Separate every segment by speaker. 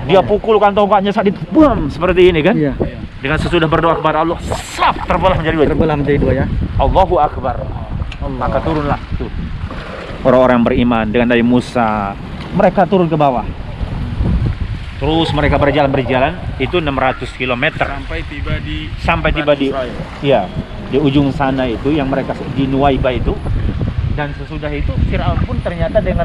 Speaker 1: Dia pukulkan tongkatnya saat itu, bam, seperti ini kan?
Speaker 2: Iya.
Speaker 1: Dengan sesudah berdoa kepada Allah, sap, terbelah menjadi dua.
Speaker 2: Terbelah menjadi dua ya.
Speaker 1: Allahu Akbar. Maka turunlah tuh orang-orang beriman dengan Nabi Musa. Mereka turun ke bawah. Terus mereka berjalan itu 600 km sampai tiba di iya, di ujung sana itu yang mereka di Nuwaiba itu. Dan sesudah itu Fir'aun pun ternyata dengan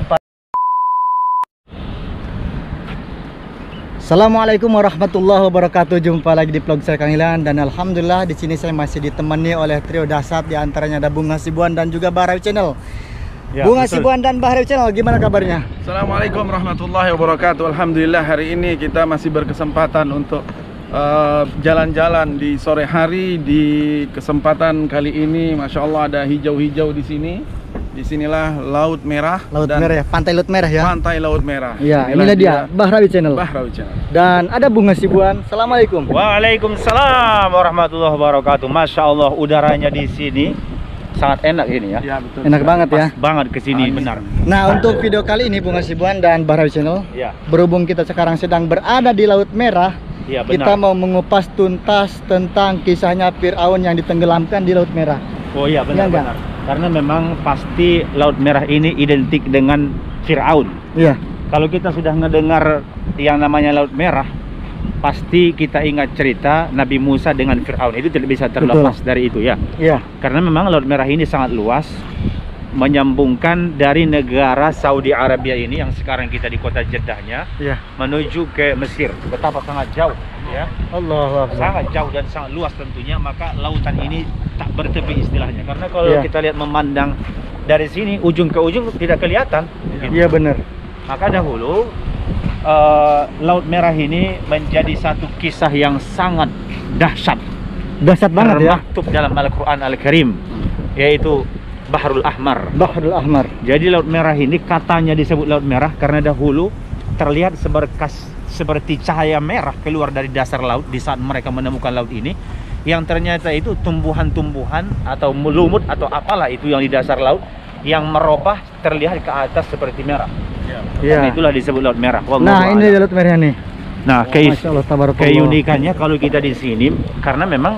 Speaker 2: Assalamualaikum warahmatullahi wabarakatuh. Jumpa lagi di vlog saya Kang Ilan, dan alhamdulillah di sini saya masih ditemani oleh trio dahsyat, di antaranya ada Bung Hasibuan dan juga Bahrawi Channel. Ya, Bung Hasibuan dan Bahrawi Channel, gimana kabarnya?
Speaker 3: Assalamualaikum warahmatullahi wabarakatuh. Alhamdulillah hari ini kita masih berkesempatan untuk jalan-jalan di sore hari. Di kesempatan kali ini, masya Allah, ada hijau-hijau di sini. Disinilah Laut Merah.
Speaker 2: Laut Merah ya, Pantai Laut Merah ya.
Speaker 3: Pantai Laut Merah.
Speaker 2: Ya, inilah dia Bahrawi Channel.
Speaker 3: Bahrawi Channel.
Speaker 2: Dan ada Bung Hasibuan. Assalamualaikum.
Speaker 1: Waalaikumsalam warahmatullahi wabarakatuh. Masya Allah, udaranya di sini sangat enak ini ya.
Speaker 3: Ya, betul.
Speaker 2: Enak banget ya.
Speaker 1: Banget ke sini, benar.
Speaker 2: Nah, untuk video kali ini Bung Hasibuan dan Bahrawi Channel,
Speaker 1: Ya.
Speaker 2: berhubung kita sekarang sedang berada di Laut Merah,
Speaker 1: Ya,
Speaker 2: kita
Speaker 1: benar.
Speaker 2: mau mengupas tuntas tentang kisahnya Fir'aun yang ditenggelamkan di Laut Merah.
Speaker 1: Oh iya,
Speaker 2: Ya,
Speaker 1: benar-benar. Karena memang pasti Laut Merah ini identik dengan Fir'aun.
Speaker 2: Iya.
Speaker 1: Kalau kita sudah mendengar yang namanya Laut Merah, pasti kita ingat cerita Nabi Musa dengan Fir'aun. Itu tidak bisa terlepas dari itu ya.
Speaker 2: Iya.
Speaker 1: Karena memang Laut Merah ini sangat luas, menyambungkan dari negara Saudi Arabia ini yang sekarang kita di kota Jeddahnya,
Speaker 2: Iya.
Speaker 1: menuju ke Mesir. Betapa sangat jauh ya.
Speaker 2: Allahu Akbar.
Speaker 1: Sangat jauh dan sangat luas tentunya. Maka lautan ini tak bertepi istilahnya. Karena kalau
Speaker 2: Iya.
Speaker 1: kita lihat memandang dari sini ujung ke ujung tidak kelihatan.
Speaker 2: Iya benar.
Speaker 1: Maka dahulu Laut Merah ini menjadi satu kisah yang sangat dahsyat,
Speaker 2: Dahsyat banget ya.
Speaker 1: termaktub dalam Al-Quran Al-Karim, yaitu Bahrul Ahmar.
Speaker 2: Bahrul Ahmar.
Speaker 1: Jadi Laut Merah ini katanya disebut Laut Merah karena dahulu terlihat seberkas seperti cahaya merah keluar dari dasar laut di saat mereka menemukan laut ini, yang ternyata itu tumbuhan-tumbuhan atau lumut atau apalah itu yang di dasar laut yang merubah terlihat ke atas seperti merah.
Speaker 2: Iya.
Speaker 1: Karena itulah disebut Laut Merah. Wallahu
Speaker 2: Nah, ini
Speaker 1: a'lam.
Speaker 2: Laut Merah nih.
Speaker 1: Nah,
Speaker 2: Masya Allah, tabarakallah.
Speaker 1: keunikannya kalau kita di sini, karena memang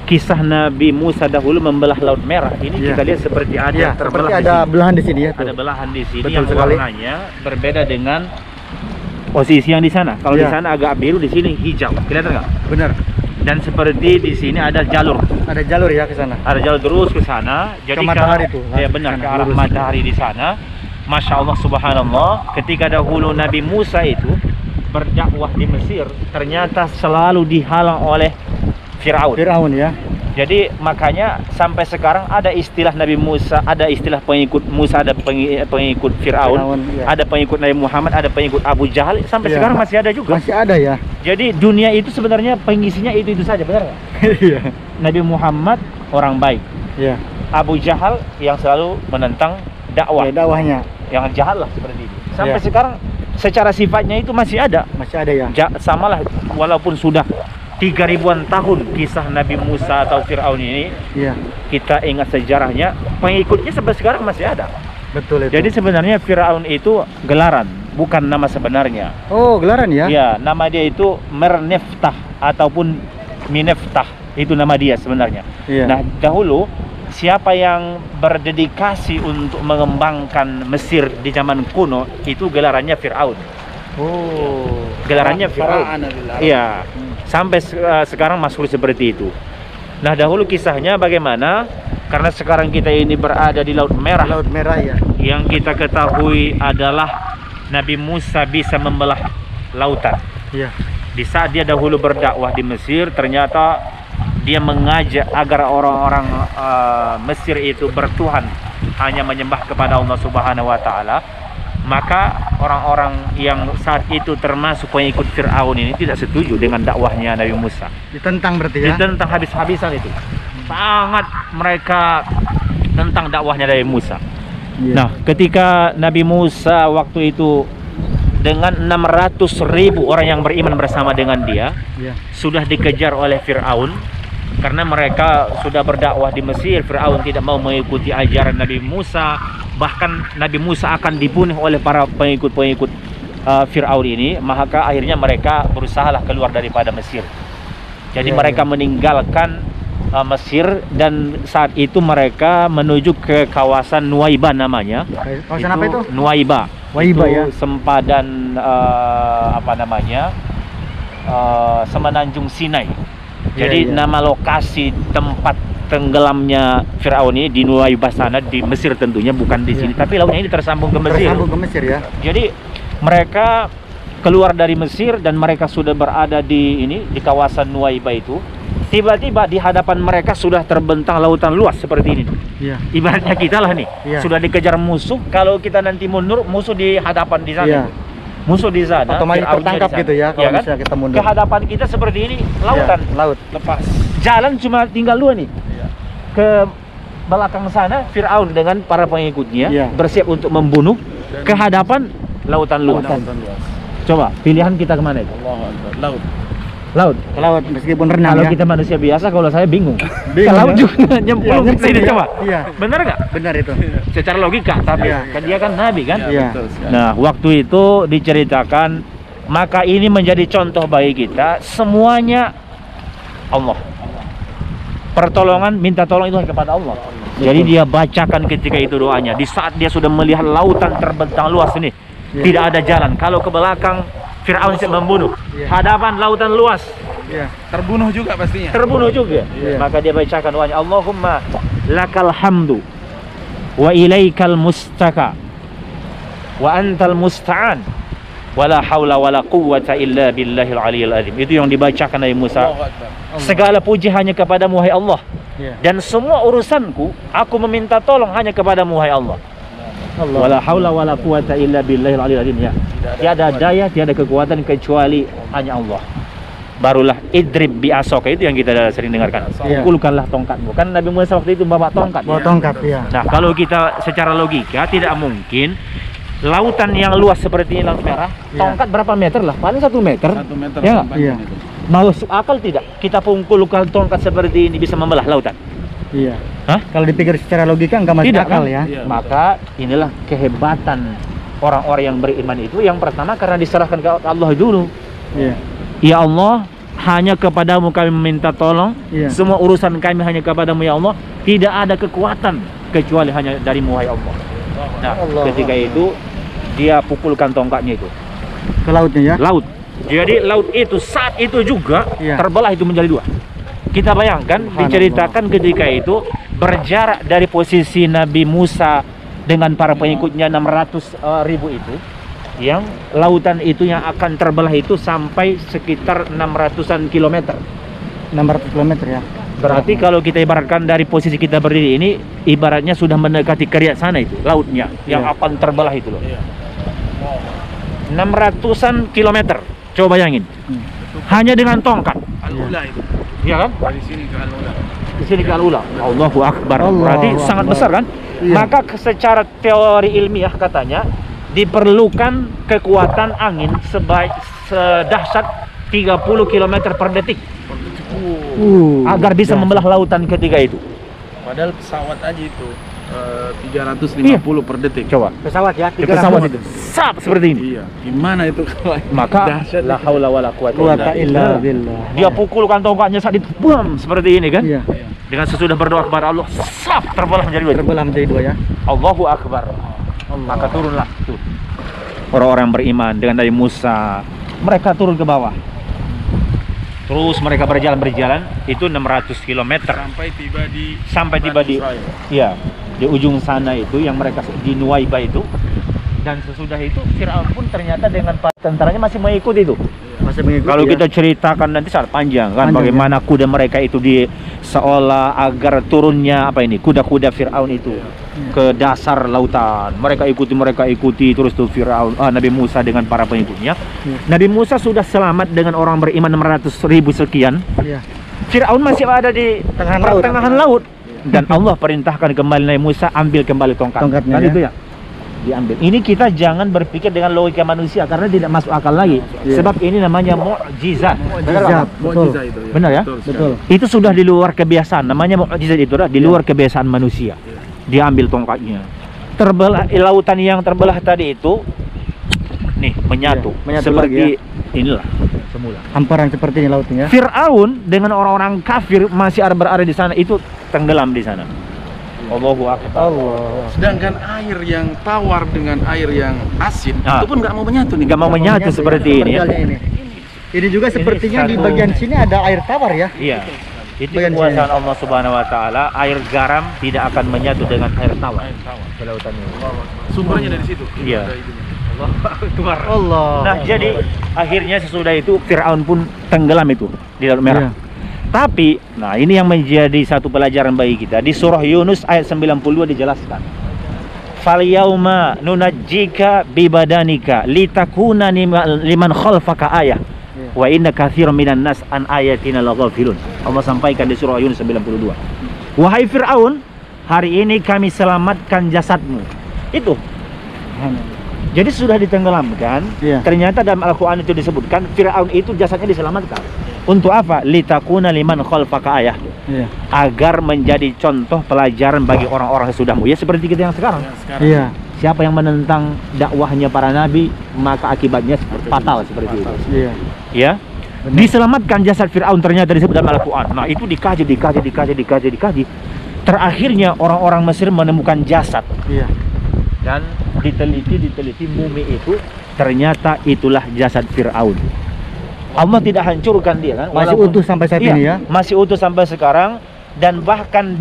Speaker 1: kisah Nabi Musa dahulu membelah Laut Merah ini,
Speaker 2: Iya.
Speaker 1: kita lihat seperti ada
Speaker 2: Iya,
Speaker 1: terbelah
Speaker 2: seperti
Speaker 1: di
Speaker 2: ada
Speaker 1: sini.
Speaker 2: belahan di sini ya. Tuh.
Speaker 1: Ada belahan di sini
Speaker 2: Betul
Speaker 1: yang
Speaker 2: sekali.
Speaker 1: warnanya berbeda dengan posisi yang di sana. Kalau di
Speaker 2: Iya.
Speaker 1: sana agak biru, di sini hijau. Kelihatan nggak?
Speaker 2: Benar.
Speaker 1: Dan seperti di sini ada jalur.
Speaker 2: Ada jalur ya ke sana.
Speaker 1: Ada jalur terus ke sana. Jadi
Speaker 2: Ke matahari tuh.
Speaker 1: Ya benar,
Speaker 2: Sana,
Speaker 1: ke arah
Speaker 2: lurus.
Speaker 1: matahari di sana. Masya Allah, subhanallah. Ketika dahulu Nabi Musa itu berdakwah di Mesir, ternyata selalu dihalang oleh Fir'aun.
Speaker 2: Fir'aun ya.
Speaker 1: Jadi makanya sampai sekarang ada istilah Nabi Musa, ada istilah pengikut Musa, ada pengikut Fir'aun,
Speaker 2: Iya.
Speaker 1: ada pengikut Nabi Muhammad, ada pengikut Abu Jahal. Sampai
Speaker 2: Iya.
Speaker 1: sekarang masih ada juga.
Speaker 2: Masih ada ya.
Speaker 1: Jadi dunia itu sebenarnya pengisinya itu saja, benar nggak?
Speaker 2: Iya.
Speaker 1: Nabi Muhammad orang baik,
Speaker 2: Iya.
Speaker 1: Abu Jahal yang selalu menentang dakwah,
Speaker 2: Ya, dakwahnya
Speaker 1: yang jahat lah seperti itu. Sampai
Speaker 2: Iya.
Speaker 1: sekarang secara sifatnya itu masih ada.
Speaker 2: masih ada ya.
Speaker 1: Samalah walaupun sudah 3000-an tahun kisah Nabi Musa atau Fir'aun ini,
Speaker 2: Iya.
Speaker 1: kita ingat sejarahnya, pengikutnya sampai sekarang masih ada.
Speaker 2: Betul itu.
Speaker 1: Jadi sebenarnya Fir'aun itu gelaran, bukan nama sebenarnya.
Speaker 2: oh, gelaran ya.
Speaker 1: Ya, nama dia itu Merneftah ataupun Mineftah, itu nama dia sebenarnya.
Speaker 2: Iya.
Speaker 1: Nah, dahulu siapa yang berdedikasi untuk mengembangkan Mesir di zaman kuno itu gelarannya Fir'aun.
Speaker 2: Oh.
Speaker 1: Gelarannya Fir'aun. Iya. Sampai sekarang masuk seperti itu. Nah, dahulu kisahnya bagaimana? Karena sekarang kita ini berada di Laut Merah.
Speaker 2: Laut Merah ya.
Speaker 1: Yang kita ketahui adalah Nabi Musa bisa membelah lautan.
Speaker 2: Iya.
Speaker 1: Di saat dia dahulu berdakwah di Mesir, ternyata dia mengajak agar orang-orang Mesir itu bertuhan, hanya menyembah kepada Allah Subhanahu wa taala. Maka orang-orang yang saat itu termasuk pengikut Fir'aun ini tidak setuju dengan dakwahnya Nabi Musa.
Speaker 2: Ditentang berarti ya.
Speaker 1: Ditentang habis-habisan itu. Sangat mereka tentang dakwahnya Nabi Musa.
Speaker 2: Iya.
Speaker 1: Nah, ketika Nabi Musa waktu itu dengan 600.000 orang yang beriman bersama dengan dia,
Speaker 2: Iya.
Speaker 1: sudah dikejar oleh Fir'aun karena mereka sudah berdakwah di Mesir. Fir'aun tidak mau mengikuti ajaran Nabi Musa, bahkan Nabi Musa akan dibunuh oleh para pengikut-pengikut Fir'aun ini, maka akhirnya mereka berusahalah keluar daripada Mesir. Jadi mereka meninggalkan Mesir, dan saat itu mereka menuju ke kawasan Nuwaiba namanya.
Speaker 2: Kawasan apa itu?
Speaker 1: Nuwaiba.
Speaker 2: Waiba,
Speaker 1: itu
Speaker 2: ya.
Speaker 1: sempadan Semenanjung Sinai. Jadi nama lokasi tempat tenggelamnya Fir'aun ini di Nuwaiba sana, di Mesir tentunya, bukan di sini. Tapi lautnya ini tersambung ke Mesir.
Speaker 2: Tersambung ke Mesir, ya.
Speaker 1: Jadi mereka keluar dari Mesir dan mereka sudah berada di kawasan Nuwaiba itu. Tiba-tiba di hadapan mereka sudah terbentang lautan luas seperti ini.
Speaker 2: Iya.
Speaker 1: Ibaratnya kita lah nih,
Speaker 2: Iya.
Speaker 1: sudah dikejar musuh. Kalau kita nanti mundur, musuh di hadapan di sana.
Speaker 2: Iya.
Speaker 1: Musuh di sana,
Speaker 2: Otomatis
Speaker 1: Fir'aunnya
Speaker 2: tertangkap
Speaker 1: di sana.
Speaker 2: gitu ya kalau
Speaker 1: Iya kan?
Speaker 2: misalnya kita mundur.
Speaker 1: Ke hadapan kita seperti ini, lautan.
Speaker 2: Iya, laut.
Speaker 3: Lepas.
Speaker 1: Jalan cuma tinggal dua nih.
Speaker 3: Iya.
Speaker 1: Ke belakang sana Fir'aun dengan para pengikutnya
Speaker 2: Iya.
Speaker 1: bersiap untuk membunuh. Ke hadapan lautan luas.
Speaker 2: Lautan.
Speaker 1: Coba pilihan kita kemana itu?
Speaker 3: Allahu Akbar. Laut.
Speaker 1: Laut.
Speaker 2: Ke laut meskipun renang,
Speaker 1: Kalau
Speaker 2: ya.
Speaker 1: kita manusia biasa, kalau saya bingung.
Speaker 2: Bingung,
Speaker 1: Ke laut
Speaker 2: ya?
Speaker 1: juga nyemplung
Speaker 2: Iya,
Speaker 1: ke sini,
Speaker 2: ya.
Speaker 1: coba.
Speaker 2: Iya.
Speaker 1: Benar nggak?
Speaker 2: Benar itu.
Speaker 1: Secara logika, tapi
Speaker 2: Iya.
Speaker 1: kan dia kan nabi kan.
Speaker 2: Iya.
Speaker 3: Betul sekali.
Speaker 1: Nah, waktu itu diceritakan, maka ini menjadi contoh bagi kita, semuanya Allah. Pertolongan, minta tolong itu hanya kepada Allah. Jadi dia bacakan ketika itu doanya. Di saat dia sudah melihat lautan terbentang luas ini, tidak ada jalan. Kalau ke belakang Fir'aun siap membunuh. Hadapan lautan luas,
Speaker 2: Iya.
Speaker 3: Terbunuh juga pastinya.
Speaker 1: terbunuh juga.
Speaker 2: Iya.
Speaker 1: Maka dia bacakan doanya, Allahumma lakal hamdu wa ilaikal mustaka wa antal musta'an wala haula wala quwwata illa billahil aliyil azim. Itu yang dibacakan Nabi Musa.
Speaker 3: Allahu Akbar.
Speaker 1: Segala puji hanya kepadamu, wahai Allah,
Speaker 2: Iya.
Speaker 1: dan semua urusanku aku meminta tolong hanya kepadamu, wahai Allah.
Speaker 2: Allah.
Speaker 1: Wala haula wala quwwata illa billahil aliyil azim, ya. Tiada daya, tiada kekuatan kecuali hanya Allah. Barulah idrib bi asoka, itu yang kita sering dengarkan.
Speaker 2: Iya.
Speaker 1: Pukulkanlah tongkatmu. Kan Nabi Musa waktu itu bawa tongkat.
Speaker 2: Bawa tongkat, ya.
Speaker 1: Nah, kalau kita secara logika tidak mungkin lautan yang luas seperti ini, Laut Merah,
Speaker 2: Iya.
Speaker 1: tongkat berapa meter lah? Paling 1 meter.
Speaker 3: 1 meter
Speaker 1: Ya nggak?
Speaker 3: panjang
Speaker 2: Iya.
Speaker 3: itu.
Speaker 1: Masuk akal tidak? Kita pungkulkan tongkat seperti ini bisa membelah lautan.
Speaker 2: Iya.
Speaker 1: Hah?
Speaker 2: Kalau dipikir secara logika nggak masuk
Speaker 1: Tidak,
Speaker 2: akal,
Speaker 1: kan?
Speaker 2: ya.
Speaker 3: Iya.
Speaker 1: Maka inilah kehebatan orang-orang yang beriman itu. Yang pertama karena diserahkan ke Allah dulu.
Speaker 2: Iya.
Speaker 1: Ya Allah, hanya kepadamu kami meminta tolong.
Speaker 2: Iya.
Speaker 1: Semua urusan kami hanya kepadamu, ya Allah. Tidak ada kekuatan kecuali hanya darimu, wahai Allah. Nah,
Speaker 2: Allah.
Speaker 1: ketika itu dia pukulkan tongkatnya itu
Speaker 2: Ke lautnya, ya.
Speaker 1: laut. Jadi laut itu saat itu juga
Speaker 2: Iya.
Speaker 1: terbelah itu menjadi dua. Kita bayangkan,
Speaker 2: Subhanallah.
Speaker 1: diceritakan ketika itu berjarak dari posisi Nabi Musa dengan para pengikutnya 600.000 itu, yang lautan itu yang akan terbelah itu sampai sekitar 600-an kilometer.
Speaker 2: 600 km, ya.
Speaker 1: Berarti kalau kita ibaratkan dari posisi kita berdiri ini, ibaratnya sudah mendekati Keriak sana itu lautnya yang
Speaker 2: Iya.
Speaker 1: akan terbelah itu loh.
Speaker 3: Iya.
Speaker 1: 600-an kilometer. Coba bayangin. Hanya dengan tongkat.
Speaker 3: Al-Ula itu.
Speaker 1: Ya kan?
Speaker 3: Dari sini ke Al-Ula.
Speaker 1: Di sini ke Al-Ula. Allahu Akbar.
Speaker 2: Allahu
Speaker 1: Berarti
Speaker 2: Akbar.
Speaker 1: sangat besar kan?
Speaker 2: Iya.
Speaker 1: Maka secara teori ilmiah katanya diperlukan kekuatan angin sedahsyat 30 km per detik agar bisa
Speaker 2: Ya.
Speaker 1: membelah lautan ketika itu.
Speaker 3: Padahal pesawat aja itu 350 per detik.
Speaker 1: Coba.
Speaker 2: Pesawat, ya.
Speaker 1: Ke pesawat itu. Sap seperti ini.
Speaker 3: Iya. Gimana itu kalau
Speaker 1: Maka
Speaker 3: dahsyat
Speaker 1: la
Speaker 3: itu.
Speaker 1: haula wala quwata
Speaker 2: Quwata illa
Speaker 1: billah.
Speaker 2: billah.
Speaker 1: Dia pukulkan tongkatnya saat itu, bam, seperti ini kan?
Speaker 2: Iya.
Speaker 3: Iya.
Speaker 1: Dengan sesudah berdoa kepada Allah, sap, terbelah menjadi dua.
Speaker 2: Terbelah menjadi dua, ya.
Speaker 1: Allahu Akbar. Maka turunlah tuh orang-orang beriman dengan Nabi Musa. Mereka turun ke bawah. Terus mereka berjalan itu 600 km sampai tiba di
Speaker 3: Israel.
Speaker 1: iya, di ujung sana itu yang mereka di Nuwaiba itu. Dan sesudah itu Fir'aun pun ternyata dengan tentaranya masih mengikuti itu.
Speaker 2: Masih mengikuti,
Speaker 1: Kalau
Speaker 2: ya.
Speaker 1: kita ceritakan nanti sangat panjang kan,
Speaker 2: Panjang,
Speaker 1: bagaimana kuda mereka itu seolah agar turunnya kuda-kuda Fir'aun itu ke dasar lautan. Mereka ikuti terus tuh Fir'aun, Nabi Musa dengan para pengikutnya. Nabi Musa sudah selamat dengan orang beriman 600.000 sekian.
Speaker 2: Iya.
Speaker 1: Fir'aun masih ada di pertengahan laut. Dan Allah perintahkan kembali Nabi Musa, ambil kembali
Speaker 2: Tongkatnya,
Speaker 1: kan
Speaker 2: ya.
Speaker 1: itu ya. Diambil. Ini kita jangan berpikir dengan logika manusia karena tidak masuk akal lagi.
Speaker 2: Iya.
Speaker 1: Sebab ini namanya mukjizat.
Speaker 2: Mukjizat. Betul.
Speaker 3: Mukjizat itu ya.
Speaker 1: Benar ya?
Speaker 3: sekali.
Speaker 2: Betul.
Speaker 1: Itu sudah di luar kebiasaan. Namanya mukjizat itu adalah di luar kebiasaan manusia. Dia ambil tongkatnya. Terbelah lautan yang terbelah tadi itu nih menyatu,
Speaker 2: Iya, menyatu
Speaker 1: seperti
Speaker 2: lagi
Speaker 1: inilah semula.
Speaker 2: Hamparan seperti ini lautnya.
Speaker 1: Fir'aun dengan orang-orang kafir masih berada di sana, itu tenggelam di sana. Allahu Akbar.
Speaker 2: Allah.
Speaker 3: Sedangkan air yang tawar dengan air yang asin
Speaker 1: Ah.
Speaker 3: itu pun nggak mau menyatu nih.
Speaker 1: Nggak mau menyatu seperti ini ya.
Speaker 2: Ini. Ini juga sepertinya di
Speaker 1: satu-
Speaker 2: bagian sini ada air tawar ya.
Speaker 1: Iya. Itu
Speaker 2: Bagian
Speaker 1: kekuasaan Allah Subhanahu wa taala, air garam tidak akan menyatu dengan air tawar. Ke lautan ini.
Speaker 3: Sumbernya dari situ.
Speaker 1: Iya.
Speaker 3: Ada itunya. Allahu Akbar.
Speaker 2: Allah.
Speaker 1: Nah, jadi akhirnya sesudah itu Fir'aun pun tenggelam itu di Laut Merah.
Speaker 2: Iya.
Speaker 1: Tapi, nah ini yang menjadi satu pelajaran bagi kita. Di surah Yunus ayat 92 dijelaskan. Falyauma nunajjika bibadanika litakuna liman khalfaka ayah.
Speaker 2: Iya.
Speaker 1: Wa inna katsiran minan nas an ayatina laghafilun. Allah sampaikan di surah Yunus 92. Wahai Fir'aun, hari ini kami selamatkan jasadmu. Itu. Jadi sudah ditenggelamkan.
Speaker 2: Iya.
Speaker 1: Ternyata dalam Al-Quran itu disebutkan Fir'aun itu jasadnya diselamatkan. Untuk apa? Litakuna liman khalfaka ayah.
Speaker 2: Iya.
Speaker 1: Agar menjadi contoh pelajaran bagi orang-orang sesudahmu. Ya seperti kita yang sekarang.
Speaker 2: Iya.
Speaker 1: Siapa yang menentang dakwahnya para nabi, maka akibatnya fatal seperti itu.
Speaker 2: Iya.
Speaker 1: Ya.
Speaker 2: Benar.
Speaker 1: Diselamatkan jasad Fir'aun ternyata disebut dalam Al-Quran. Nah itu dikaji. Terakhirnya orang-orang Mesir menemukan jasad.
Speaker 2: Iya.
Speaker 1: Dan diteliti mumi itu ternyata itulah jasad Fir'aun. Allah tidak hancurkan dia kan,
Speaker 2: Masih
Speaker 1: walaupun-
Speaker 2: utuh sampai saat
Speaker 1: Iya,
Speaker 2: ini ya.
Speaker 1: masih utuh sampai sekarang dan bahkan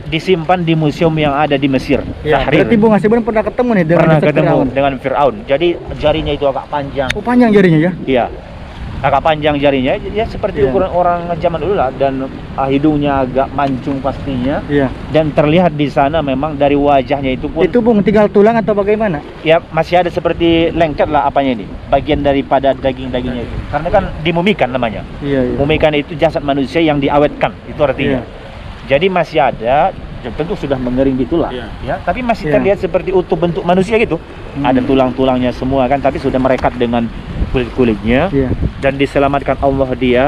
Speaker 1: disimpan di museum yang ada di Mesir.
Speaker 2: Iya.
Speaker 1: Tahrir.
Speaker 2: Berarti Bung Hasibun pernah ketemu nih dengan
Speaker 1: Pernah
Speaker 2: jasad
Speaker 1: ketemu
Speaker 2: Firaun.
Speaker 1: dengan Fir'aun. Jadi jarinya itu agak panjang.
Speaker 2: Oh, panjang jarinya ya.
Speaker 1: Iya. Agak panjang jarinya, ya seperti
Speaker 2: Iya.
Speaker 1: ukuran orang zaman dulu lah, dan hidungnya agak mancung pastinya.
Speaker 2: Iya.
Speaker 1: Dan terlihat di sana memang dari wajahnya itu pun
Speaker 2: Itu Bung tinggal tulang atau bagaimana?
Speaker 1: ya masih ada seperti lengket lah apanya ini, bagian daripada daging-dagingnya itu. Karena kan dimumikan namanya.
Speaker 2: Iya, iya.
Speaker 1: Mumikan itu jasad manusia yang diawetkan, itu artinya. Jadi masih ada, tentu sudah mengering gitulah,
Speaker 3: Iya.
Speaker 1: ya. Tapi masih
Speaker 2: Iya.
Speaker 1: terlihat seperti utuh bentuk manusia gitu. Ada tulang-tulangnya semua kan, tapi sudah merekat dengan kulit-kulitnya
Speaker 2: Iya.
Speaker 1: dan diselamatkan Allah dia.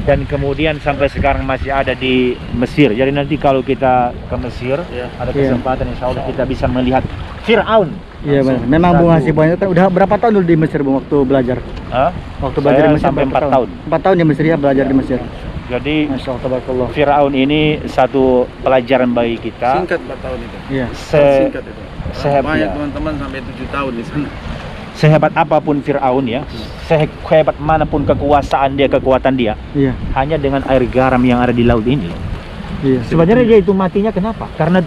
Speaker 1: Dan kemudian sampai sekarang masih ada di Mesir. Jadi nanti kalau kita ke Mesir,
Speaker 3: Iya.
Speaker 1: ada
Speaker 2: Iya.
Speaker 1: kesempatan insya Allah kita bisa melihat Fir'aun.
Speaker 2: Iya benar. Memang Bung Hasibun itu kan udah berapa tahun dulu di Mesir Bung waktu belajar?
Speaker 1: Hah?
Speaker 2: Waktu belajar
Speaker 1: Saya
Speaker 2: di Mesir
Speaker 1: sampai
Speaker 2: berapa
Speaker 1: 4 tahun.
Speaker 2: 4 tahun di Mesir ya, belajar di Mesir.
Speaker 1: Jadi
Speaker 2: Masya Allah, tabarakallah.
Speaker 1: Fir'aun ini satu pelajaran bagi kita.
Speaker 3: Singkat 4 tahun itu.
Speaker 2: Iya.
Speaker 3: Singkat itu.
Speaker 1: sehebat-
Speaker 3: Banyak
Speaker 1: ya.
Speaker 3: teman-teman sampai 7 tahun di sana.
Speaker 1: Sehebat apapun Fir'aun ya, sehebat manapun kekuasaan dia, kekuatan dia,
Speaker 2: Iya.
Speaker 1: hanya dengan air garam yang ada di laut ini.
Speaker 2: Iya.
Speaker 1: Sebenarnya dia itu matinya kenapa? Karena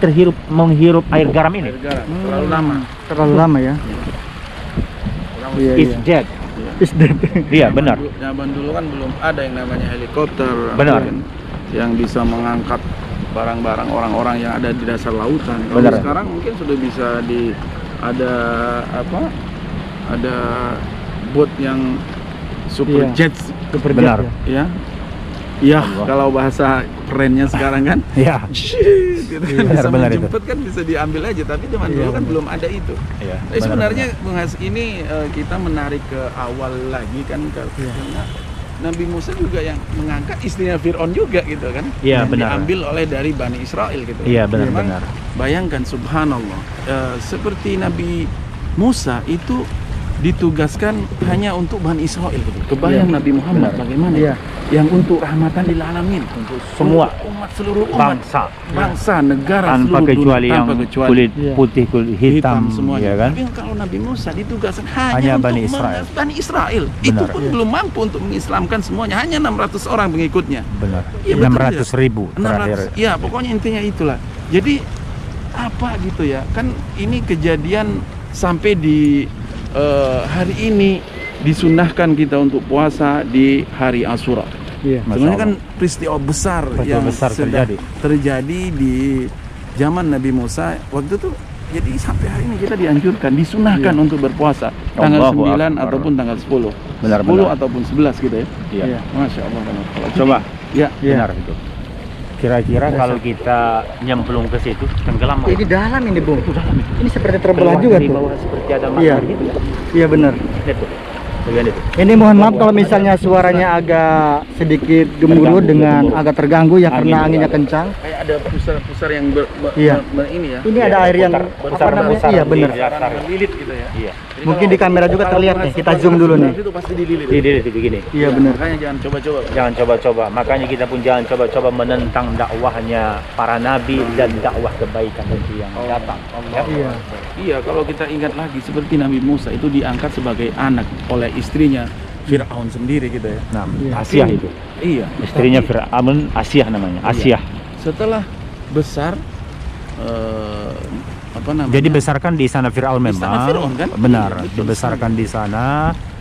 Speaker 1: menghirup air garam ini.
Speaker 3: Air garam. Terlalu lama.
Speaker 2: Terlalu lama ya. Iya,
Speaker 1: Is
Speaker 2: iya.
Speaker 1: dead.
Speaker 2: Is dead.
Speaker 1: Iya benar.
Speaker 3: Zaman dulu kan belum ada yang namanya helikopter.
Speaker 1: Benar.
Speaker 3: kan, yang bisa mengangkat barang-barang orang-orang yang ada di dasar lautan. Kalau
Speaker 1: Benar.
Speaker 3: sekarang mungkin sudah bisa ada apa? Ada bot yang super
Speaker 2: Iya.
Speaker 3: jet,
Speaker 2: Super
Speaker 1: Benar.
Speaker 2: jet
Speaker 3: ya. Ya,
Speaker 1: Allah.
Speaker 3: kalau bahasa kerennya sekarang kan,
Speaker 1: Iya.
Speaker 3: gitu kan, bisa
Speaker 1: benar itu.
Speaker 3: menjemput kan bisa diambil aja. Tapi zaman dulu kan belum ada itu.
Speaker 1: Iya.
Speaker 3: Tapi sebenarnya Bung Has, ini kita menarik ke awal lagi kan karena Nabi Musa juga yang mengangkat istrinya Fir'aun juga gitu kan.
Speaker 1: Iya,
Speaker 3: Yang
Speaker 1: benar.
Speaker 3: diambil oleh dari Bani Israel gitu.
Speaker 1: Iya,
Speaker 3: Memang
Speaker 1: benar-benar.
Speaker 3: Bayangkan subhanallah, seperti Nabi Musa itu ditugaskan hanya untuk Bani Israel gitu. Kebayang
Speaker 2: Iya,
Speaker 3: Nabi Muhammad
Speaker 2: benar.
Speaker 3: bagaimana
Speaker 2: Iya.
Speaker 3: yang untuk rahmatan lil alamin, untuk
Speaker 1: semua
Speaker 3: seluruh umat, bangsa, negara
Speaker 1: Tanpa
Speaker 3: seluruh
Speaker 1: kecuali
Speaker 3: dunia,
Speaker 1: yang
Speaker 3: tanpa kecuali
Speaker 1: kulit
Speaker 2: Iya.
Speaker 1: putih, kulit hitam,
Speaker 3: semuanya.
Speaker 1: ya kan?
Speaker 3: Tapi kalau Nabi Musa ditugaskan
Speaker 1: Hanya
Speaker 3: hanya untuk
Speaker 1: Bani Israel.
Speaker 3: Bani Israel. Itu
Speaker 1: Benar.
Speaker 3: pun
Speaker 2: Iya.
Speaker 3: belum mampu untuk mengislamkan semuanya, hanya 600 orang pengikutnya.
Speaker 1: Benar.
Speaker 3: Iya, betul,
Speaker 1: 600.000 terakhir.
Speaker 3: 600, ya pokoknya intinya itulah. Jadi apa gitu ya, kan ini kejadian sampai di hari ini disunahkan kita untuk puasa di hari Asyura.
Speaker 2: Iya.
Speaker 1: Masya
Speaker 3: Sebenarnya kan
Speaker 1: Allah.
Speaker 3: peristiwa besar
Speaker 1: Peristiwa
Speaker 3: yang
Speaker 1: besar
Speaker 3: sedang
Speaker 1: terjadi.
Speaker 3: di zaman Nabi Musa waktu itu. Jadi sampai hari ini kita dianjurkan, disunahkan
Speaker 2: Iya.
Speaker 3: untuk berpuasa tanggal
Speaker 1: Allahu
Speaker 3: 9
Speaker 1: Akbar.
Speaker 3: ataupun tanggal 10.
Speaker 1: Benar,
Speaker 3: 10
Speaker 1: benar.
Speaker 3: ataupun 11 gitu ya.
Speaker 1: Iya.
Speaker 2: Iya.
Speaker 3: Masya Allah. Kalau
Speaker 1: Coba.
Speaker 3: ya,
Speaker 2: Iya.
Speaker 1: Benar itu. Kira-kira kalau kita nyemplung ke situ tenggelam.
Speaker 2: Ini dalam ini Bung. Ini seperti terbelah
Speaker 1: Keluar
Speaker 2: juga
Speaker 1: dari
Speaker 2: tuh.
Speaker 1: bawah seperti ada
Speaker 2: Iya.
Speaker 1: masker gitu ya.
Speaker 2: Iya benar.
Speaker 1: Lihat tuh. Bagian itu.
Speaker 2: Ini mohon maaf kalau misalnya suaranya agak sedikit gemuruh dengan agak terganggu ya karena
Speaker 1: Angin.
Speaker 2: anginnya kencang.
Speaker 3: kayak ada pusar-pusar yang
Speaker 2: Iya.
Speaker 3: ini ya.
Speaker 2: Ini ada air yang
Speaker 1: Putar-
Speaker 2: apa namanya?
Speaker 1: putar
Speaker 2: Iya
Speaker 1: di
Speaker 2: benar.
Speaker 1: dasar.
Speaker 3: Lilit gitu ya.
Speaker 1: Iya.
Speaker 3: Jadi
Speaker 2: Mungkin di kamera juga terlihat nih. Kita zoom dulu nih.
Speaker 3: Itu pasti dililit.
Speaker 1: Itu begini.
Speaker 2: Iya benar.
Speaker 3: Makanya jangan coba-coba.
Speaker 1: Jangan coba-coba. Makanya kita pun jangan coba-coba menentang dakwahnya para nabi dan dakwah kebaikan nanti yang datang. Ya?
Speaker 2: Iya.
Speaker 3: Iya, kalau kita ingat lagi seperti Nabi Musa itu diangkat sebagai anak oleh istrinya Fir'aun sendiri gitu ya.
Speaker 1: Nah,
Speaker 2: Iya.
Speaker 1: Asyah itu.
Speaker 3: Iya.
Speaker 1: Istrinya Fir'aun, Asyah namanya. Asyah.
Speaker 3: Setelah besar apa namanya?
Speaker 1: Jadi besarkan di sana Fir'aun memang.
Speaker 3: Istana Fir'aun, kan?
Speaker 1: Benar.
Speaker 3: Iya, betul.
Speaker 1: Dibesarkan di sana.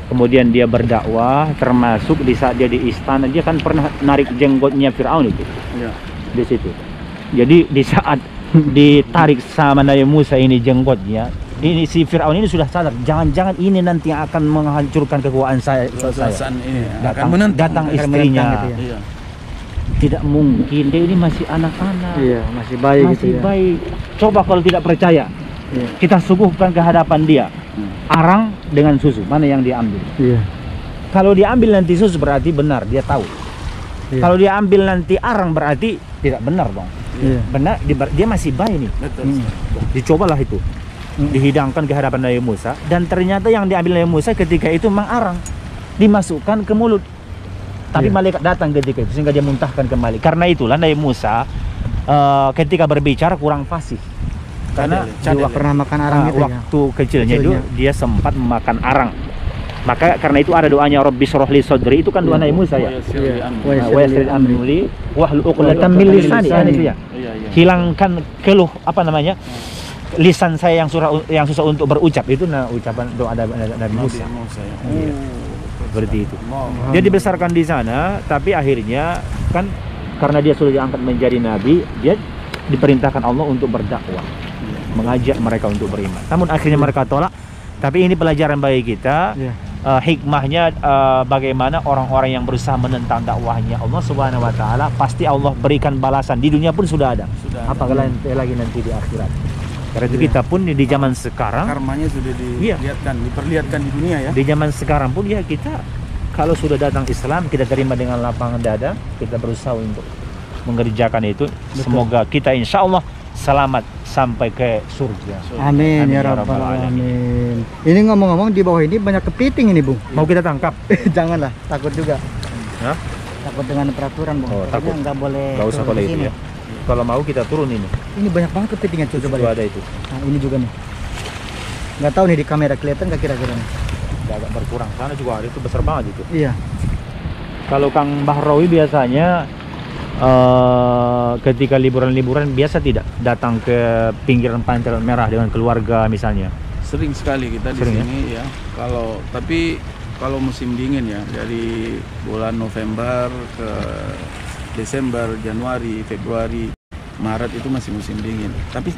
Speaker 1: Kemudian dia berdakwah, termasuk di saat dia di istana dia kan pernah narik jenggotnya Fir'aun itu.
Speaker 3: Iya.
Speaker 1: Di situ. Jadi di saat ditarik sama Nabi Musa ini jenggotnya, ini si Fir'aun ini sudah sadar, jangan-jangan ini nanti yang akan menghancurkan kekuasaan saya.
Speaker 3: Kekuasaan ini
Speaker 1: Datang,
Speaker 3: akan menentang.
Speaker 1: datang
Speaker 2: Akan
Speaker 1: istrinya.
Speaker 2: menentang gitu ya.
Speaker 3: Iya.
Speaker 1: Tidak mungkin, dia ini masih anak-anak.
Speaker 2: Iya, masih bayi gitu
Speaker 1: Masih
Speaker 2: ya.
Speaker 1: baik. Coba kalau tidak percaya,
Speaker 2: Iya.
Speaker 1: kita suguhkan ke hadapan dia arang dengan susu, mana yang diambil?
Speaker 2: Iya.
Speaker 1: Kalau diambil nanti susu berarti benar, dia tahu.
Speaker 2: Iya.
Speaker 1: Kalau dia ambil nanti arang berarti tidak benar dong.
Speaker 2: Iya.
Speaker 1: Benar, dia masih bayi nih.
Speaker 3: Betul.
Speaker 1: Dicobalah itu, dihidangkan ke hadapan Nabi Musa, dan ternyata yang diambil Nabi Musa ketika itu memang arang, dimasukkan ke mulut. Tapi
Speaker 2: Iya.
Speaker 1: malaikat datang ketika itu sehingga dia muntahkan kembali. Karena itulah Nabi Musa ketika berbicara kurang fasih. Karena
Speaker 3: Cadel.
Speaker 2: Juga pernah makan arang gitu ya.
Speaker 1: waktu kecilnya itu
Speaker 2: Kecilnya.
Speaker 1: dia sempat memakan arang. Maka karena itu ada doanya Rabbi shrah li sadri, itu kan doa Nabi Musa ya.
Speaker 2: Iya.
Speaker 1: Wa yassir amri wahlul 'uqdatam min lisani, kan itu ya.
Speaker 3: Iya, iya.
Speaker 1: Hilangkan keluh apa namanya? Lisan saya yang susah untuk berucap, itu ucapan doa Nabi Musa.
Speaker 3: ya.
Speaker 1: Iya. Seperti itu. Dia dibesarkan di sana, tapi akhirnya kan karena dia sudah diangkat menjadi nabi, dia diperintahkan Allah untuk berdakwah, mengajak mereka untuk beriman. Namun akhirnya mereka tolak. Tapi ini pelajaran bagi kita.
Speaker 2: Iya.
Speaker 1: Hikmahnya bagaimana orang-orang yang berusaha menentang dakwahnya Allah Subhanahu wa taala, pasti Allah berikan balasan di dunia pun sudah ada.
Speaker 3: Sudah ada.
Speaker 1: Apalagi lagi nanti di akhirat. Karena itu
Speaker 2: Iya.
Speaker 1: kita pun di zaman sekarang,
Speaker 3: Karmanya sudah diperlihatkan di dunia ya.
Speaker 1: di zaman sekarang pun ya kita kalau sudah datang Islam kita terima dengan lapangan dada, kita berusaha untuk mengerjakan itu. Semoga kita insya Allah selamat sampai ke surga.
Speaker 2: Amin,
Speaker 1: Amin
Speaker 2: ya
Speaker 1: ya
Speaker 2: rabbal
Speaker 1: rabbal
Speaker 2: alamin. Ini ngomong-ngomong di bawah ini banyak kepiting ini, Bung.
Speaker 1: Mau kita tangkap?
Speaker 2: Janganlah, takut juga.
Speaker 1: Hah?
Speaker 2: Takut dengan peraturan, Bung.
Speaker 1: Oh,
Speaker 2: Pokoknya
Speaker 1: takut.
Speaker 2: nggak boleh.
Speaker 1: Gak usah
Speaker 2: turun
Speaker 1: kalau
Speaker 2: di
Speaker 1: itu
Speaker 2: sini.
Speaker 1: ya. Kalau mau kita turun ini.
Speaker 2: Ini banyak banget kepitingnya, coba
Speaker 1: Coba
Speaker 2: lihat.
Speaker 1: ada itu.
Speaker 2: Nah, ini juga nih. Nggak tahu nih di kamera kelihatan nggak kira-kira nih.
Speaker 1: Agak berkurang. Sana juga ada, itu besar banget itu.
Speaker 2: Iya.
Speaker 1: Kalau Kang Bahrawi biasanya ketika liburan-liburan biasa tidak datang ke pinggiran Pantai Laut Merah dengan keluarga misalnya.
Speaker 3: Sering sekali kita di
Speaker 1: Sering, ya?
Speaker 3: sini ya. Kalau musim dingin ya, dari bulan November ke Desember, Januari, Februari, Maret itu masih musim dingin. Tapi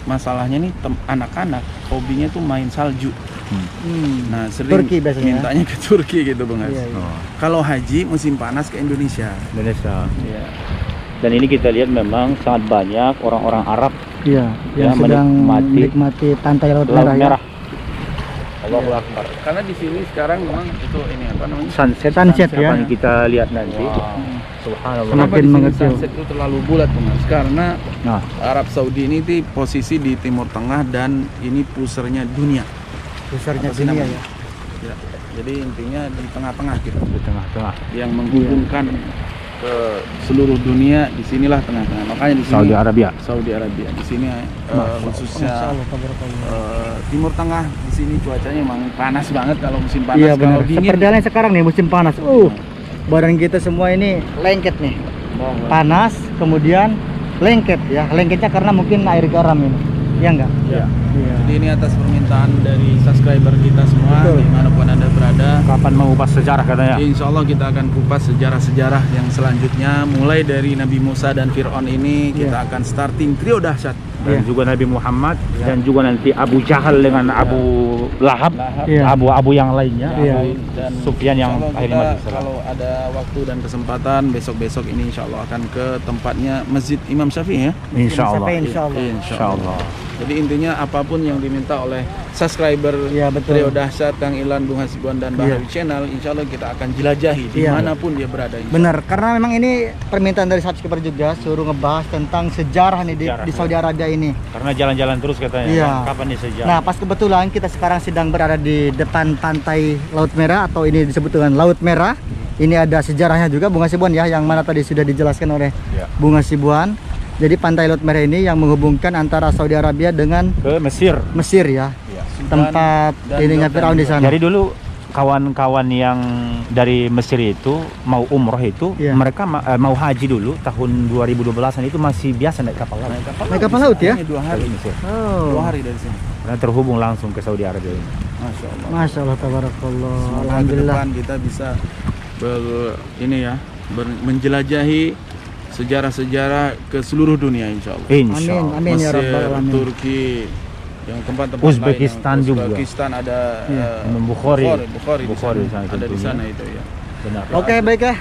Speaker 3: masalahnya nih anak-anak hobinya tuh main salju. Nah, sering
Speaker 2: Turki biasanya.
Speaker 3: mintanya ke Turki gitu, Bang Has.
Speaker 2: Iya, iya.
Speaker 1: Oh,
Speaker 3: Kalau haji musim panas ke Indonesia.
Speaker 1: Indonesia.
Speaker 3: Iya.
Speaker 1: Dan ini kita lihat memang sangat banyak orang-orang Arab
Speaker 2: Iya, yang
Speaker 1: Ya,
Speaker 2: sedang
Speaker 1: menikmati
Speaker 2: menikmati pantai Laut
Speaker 1: Laut
Speaker 2: Merah, ya.
Speaker 1: Merah. Allahu Akbar.
Speaker 3: Karena di sini sekarang memang itu ini apa namanya?
Speaker 1: Sunset,
Speaker 2: Sunset, ya.
Speaker 1: apa yang kita lihat nanti.
Speaker 3: Wow.
Speaker 1: Subhanallah.
Speaker 2: Semakin
Speaker 3: Kenapa di sini
Speaker 2: mengecil.
Speaker 3: sunset itu terlalu bulat, Bang Has? Karena
Speaker 1: Nah,
Speaker 3: Arab Saudi ini di posisi di Timur Tengah dan ini pusernya dunia.
Speaker 2: Besarnya
Speaker 3: Apa sih
Speaker 2: dunia
Speaker 3: namanya?
Speaker 2: ya.
Speaker 3: Ya, jadi intinya di tengah-tengah gitu,
Speaker 1: di tengah-tengah.
Speaker 3: yang menghubungkan ke seluruh dunia. Disinilah tengah-tengah. Makanya di sini
Speaker 1: Saudi Arabia.
Speaker 3: Saudi Arabia. Di sini khususnya
Speaker 2: Masya Allah, tabarakallah.
Speaker 3: Timur Tengah. Di sini cuacanya memang panas banget kalau musim panas.
Speaker 2: Iya
Speaker 3: Kalau
Speaker 2: benar.
Speaker 3: dingin,
Speaker 2: Seperti halnya sekarang nih musim panas. Badan kita semua ini lengket nih. Panas, kemudian lengket ya. Lengketnya karena mungkin air garam ini. Iya enggak?
Speaker 3: Ya.
Speaker 2: Iya.
Speaker 3: Jadi ini atas permintaan dari subscriber kita semua,
Speaker 2: Betul.
Speaker 3: dimanapun Anda berada.
Speaker 1: Kapan mengupas sejarah katanya?
Speaker 3: Insya Allah kita akan kupas sejarah-sejarah yang selanjutnya. Mulai dari Nabi Musa dan Fir'aun ini, kita akan starting trio dahsyat.
Speaker 1: Dan
Speaker 2: Iya.
Speaker 1: juga Nabi Muhammad
Speaker 3: Ya.
Speaker 1: dan juga nanti Abu Jahal dengan Abu Lahab,
Speaker 2: Iya.
Speaker 1: Abu yang lainnya,
Speaker 2: Iya.
Speaker 3: Dan
Speaker 1: Sufyan yang
Speaker 3: insya Allah
Speaker 1: akhirnya
Speaker 3: kita
Speaker 1: masuk Islam.
Speaker 3: kalau ada waktu dan kesempatan besok-besok ini insya Allah akan ke tempatnya Masjid Imam Syafi'i ya.
Speaker 1: Insya Allah.
Speaker 2: Insya Allah.
Speaker 3: Insya
Speaker 1: Insya Allah.
Speaker 3: Jadi intinya apapun yang diminta oleh subscriber
Speaker 2: Iya, betul.
Speaker 3: Trio Dahsyat, Kang Ilan, Bung Hasibuan dan Bahrawi Channel, insya Allah kita akan jelajahi
Speaker 2: Iya.
Speaker 3: dimanapun dia berada. insya
Speaker 2: Benar, karena memang ini permintaan dari subscriber juga, suruh ngebahas tentang sejarah nih
Speaker 1: Sejarah,
Speaker 2: di Saudi Arabia ini.
Speaker 1: Karena jalan-jalan terus katanya.
Speaker 2: Iya.
Speaker 1: Kapan nih sejak?
Speaker 2: Nah, pas kebetulan kita sekarang sedang berada di depan pantai Laut Merah atau ini disebut dengan Laut Merah. Ini ada sejarahnya juga Bung Hasibuan ya, yang mana tadi sudah dijelaskan oleh
Speaker 1: Ya.
Speaker 2: Bung Hasibuan. Jadi pantai Laut Merah ini yang menghubungkan antara Saudi Arabia dengan
Speaker 1: Ke Mesir.
Speaker 2: Mesir ya.
Speaker 1: Ya.
Speaker 2: Tempat
Speaker 3: dan
Speaker 2: ininya
Speaker 3: Jordan
Speaker 2: Firaun di
Speaker 3: juga.
Speaker 2: sana.
Speaker 1: Jadi dulu kawan-kawan yang dari Mesir itu mau umroh itu,
Speaker 2: Iya.
Speaker 1: mereka mau haji dulu tahun 2012-an itu masih biasa naik kapal laut.
Speaker 2: Naik kapal laut ya?
Speaker 3: Ini 2 hari.
Speaker 1: Dari Mesir.
Speaker 2: Oh.
Speaker 3: 2 hari dari sini.
Speaker 1: Karena terhubung langsung ke Saudi Arabia ini.
Speaker 3: Masya Allah.
Speaker 2: Masya Allah, tabarakallah.
Speaker 3: Semoga ke
Speaker 2: Alhamdulillah.
Speaker 3: depan kita bisa menjelajahi sejarah-sejarah ke seluruh dunia insya Allah.
Speaker 1: Insya
Speaker 2: Amin,
Speaker 1: Allah.
Speaker 2: amin ya
Speaker 3: Mesir,
Speaker 2: rabbal alamin.
Speaker 3: Turki, yang tempat-tempat
Speaker 1: Uzbekistan
Speaker 3: lain,
Speaker 1: juga.
Speaker 3: Uzbekistan ada
Speaker 2: Iya.
Speaker 1: Imam Bukhari.
Speaker 3: Bukhari
Speaker 1: Bukhari
Speaker 3: di sana.
Speaker 1: sana
Speaker 3: Ada di
Speaker 1: tentunya.
Speaker 3: sana itu ya.
Speaker 1: Benar.
Speaker 2: Oke, baiklah.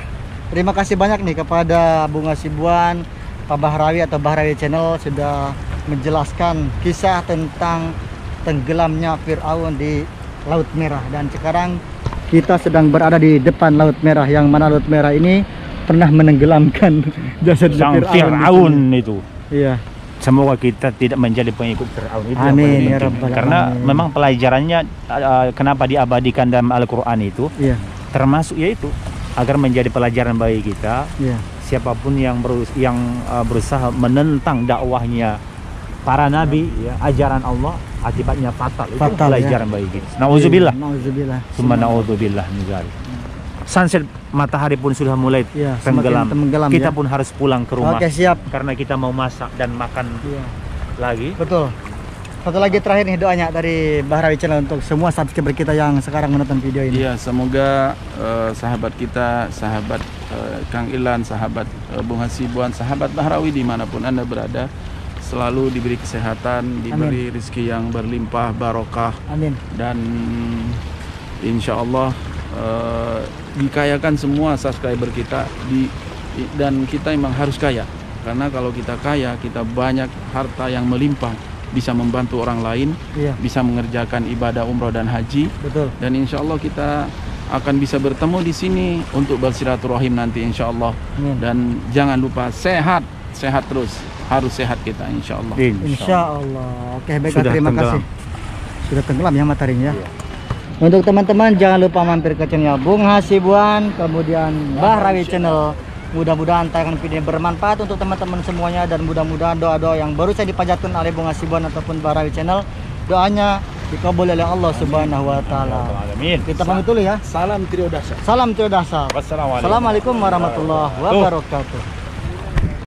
Speaker 2: Terima kasih banyak nih kepada Bung Hasibuan, Pak Bahrawi atau Bahrawi Channel sudah menjelaskan kisah tentang tenggelamnya Fir'aun di Laut Merah. Dan sekarang kita sedang berada di depan Laut Merah, yang mana Laut Merah ini pernah menenggelamkan jasad
Speaker 1: Sang
Speaker 2: Fir'aun.
Speaker 1: Fir'aun itu.
Speaker 2: Iya.
Speaker 1: Semoga kita tidak menjadi pengikut Fir'aun itu. yang
Speaker 2: Amin,
Speaker 1: paling
Speaker 2: ya
Speaker 1: penting.
Speaker 2: Rabbal
Speaker 1: Karena
Speaker 2: alamin.
Speaker 1: memang pelajarannya kenapa diabadikan dalam Al-Quran itu,
Speaker 2: Iya.
Speaker 1: termasuk yaitu agar menjadi pelajaran bagi kita.
Speaker 2: Iya.
Speaker 1: Siapapun yang berusaha menentang dakwahnya para nabi, ya, ajaran Allah, akibatnya fatal. Itu
Speaker 2: Fatal,
Speaker 1: pelajaran bagi kita. Nauzubillah.
Speaker 2: Nauzubillah.
Speaker 1: Summa nauzubillah min dzalik. Sunset matahari pun sudah mulai
Speaker 2: Iya, semakin
Speaker 1: tenggelam.
Speaker 2: tenggelam,
Speaker 1: Kita
Speaker 2: ya.
Speaker 1: pun harus pulang ke rumah.
Speaker 2: Oke, siap.
Speaker 1: Karena kita mau masak dan makan
Speaker 2: Iya.
Speaker 1: lagi.
Speaker 2: Betul. Satu lagi terakhir nih doanya dari Bahrawi Channel untuk semua subscriber kita yang sekarang menonton video ini.
Speaker 3: Iya, semoga sahabat kita, sahabat Kang Ilan, sahabat Bung Hasibuan, sahabat Bahrawi dimanapun Anda berada, selalu diberi kesehatan, diberi rezeki yang berlimpah, barokah,
Speaker 2: Amin.
Speaker 3: dan insya Allah dikayakan semua subscriber kita dan kita memang harus kaya, karena kalau kita kaya, kita banyak harta yang melimpah, bisa membantu orang lain,
Speaker 2: Iya,
Speaker 3: bisa mengerjakan ibadah umroh dan haji,
Speaker 2: betul.
Speaker 3: dan insya Allah kita akan bisa bertemu di sini untuk bersilaturahim nanti insya Allah.
Speaker 2: Amin.
Speaker 3: Dan jangan lupa sehat terus, harus sehat kita insya Allah.
Speaker 2: Insya Allah. Oke, baiklah,
Speaker 1: Sudah
Speaker 2: terima
Speaker 1: tenggelam.
Speaker 2: kasih. Sudah tenggelam ya mataharinya.
Speaker 1: Iya.
Speaker 2: Untuk teman-teman jangan lupa mampir ke channel Bung Hasibuan, kemudian Bahrawi Channel. Mudah-mudahan tayangan video ini bermanfaat untuk teman-teman semuanya, dan mudah-mudahan doa-doa yang baru saya dipanjatkan oleh Bung Hasibuan ataupun Bahrawi Channel, doanya dikabul oleh Allah Subhanahu wa taala.
Speaker 1: Amin.
Speaker 2: Kita pamit dulu ya.
Speaker 3: Salam Trio Dahsyat.
Speaker 2: Salam Trio Dahsyat.
Speaker 1: Wassalamualaikum.
Speaker 2: Assalamualaikum warahmatullahi wabarakatuh.